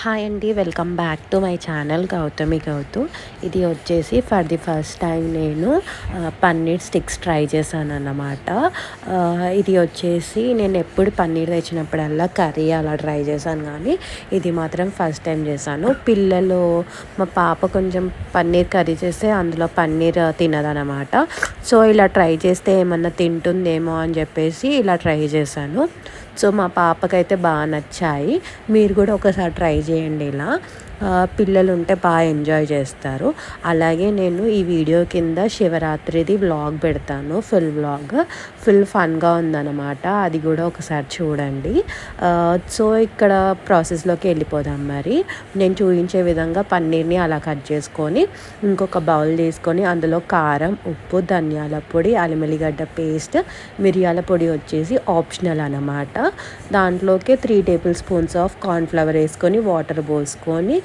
Hi అండి, welcome back to my channel Gautami Gouthu. ఇది వచ్చేసి ఫర్ ది ఫస్ట్ టైం నేను పన్నీర్ స్టిక్స్ ట్రై చేశాను అన్నమాట. ఇది వచ్చేసి నేను ఎప్పుడు పన్నీర్ తెచ్చినప్పుడల్లా కర్రీ అలా ట్రై చేశాను, కానీ ఇది మాత్రం ఫస్ట్ టైం చేశాను. పిల్లలు, మా పాప కొంచెం పన్నీర్ కర్రీ చేస్తే అందులో పన్నీర్ తినదనమాట. సో ఇలా ట్రై చేస్తే ఏమన్నా తింటుందేమో అని చెప్పేసి ఇలా ట్రై చేశాను. సో మా పాపకైతే బాగా నచ్చాయి. మీరు కూడా ఒకసారి ట్రై చేయండి. ఇలా పిల్లలు ఉంటే బాగా ఎంజాయ్ చేస్తారు. అలాగే నేను ఈ వీడియో కింద శివరాత్రిది వ్లాగ్ పెడతాను, ఫుల్ ఫన్గా ఉందన్నమాట. అది కూడా ఒకసారి చూడండి. సో ఇక్కడ ప్రాసెస్లోకి వెళ్ళిపోదాం. మరి నేను చూపించే విధంగా పన్నీర్ని అలా కట్ చేసుకొని ఇంకొక బౌల్ తీసుకొని అందులో కారం, ఉప్పు, ధనియాల పొడి, అల్లిగడ్డ పేస్ట్, మిరియాల పొడి వచ్చేసి ఆప్షనల్ అన్నమాట. దాంట్లోకి 3 టేబుల్ స్పూన్స్ ఆఫ్ కార్న్ఫ్లవర్ వేసుకొని వాటర్ పోసుకొని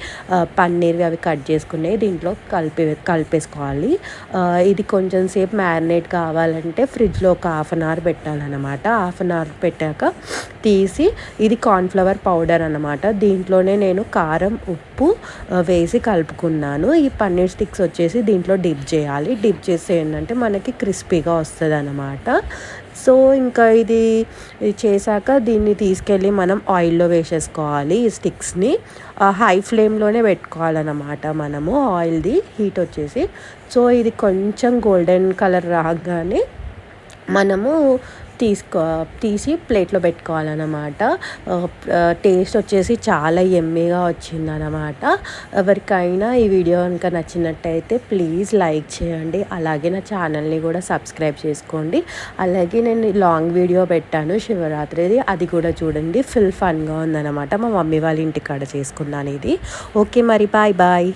పన్నీర్ అవి కట్ చేసుకునేవి దీంట్లో కలిపేసుకోవాలి. ఇది కొంచెం సేపు మ్యారినేట్ కావాలంటే ఫ్రిడ్జ్లో ఒక హాఫ్ అన్ అవర్ పెట్టాలన్నమాట. హాఫ్ అన్ అవర్ పెట్టాక తీసి, ఇది కార్న్ఫ్లవర్ పౌడర్ అన్నమాట. దీంట్లోనే నేను కారం, ఉప్పు వేసి కలుపుకున్నాను. ఈ పన్నీర్ స్టిక్స్ వచ్చేసి దీంట్లో డిప్ చేయాలి. డిప్ చేస్తే ఏంటంటే మనకి క్రిస్పీగా వస్తుంది అన్నమాట. సో ఇంకా ఇది చేశాక దీన్ని తీసుకెళ్ళి మనం ఆయిల్లో వేసేసుకోవాలి. ఈ స్టిక్స్ని హై ఫ్లేమ్లోనే పెట్టుకోవాలన్నమాట మనము. ఆయిల్ది హీట్ వచ్చేసి, సో ఇది కొంచెం గోల్డెన్ కలర్ రాగానే మనము తీసి ప్లేట్లో పెట్టుకోవాలన్నమాట. టేస్ట్ వచ్చేసి చాలా యమ్మీగా వచ్చిందనమాట. ఎవరికైనా ఈ వీడియో కనుక నచ్చినట్టయితే ప్లీజ్ లైక్ చేయండి. అలాగే నా ఛానల్ని కూడా సబ్స్క్రైబ్ చేసుకోండి. అలాగే నేను లాంగ్ వీడియో పెట్టాను శివరాత్రిది, అది కూడా చూడండి. ఫుల్ ఫన్గా ఉందన్నమాట. మా మమ్మీ వాళ్ళ ఇంటికాడ చేసుకున్నాను ఇది. ఓకే మరి, బాయ్ బాయ్.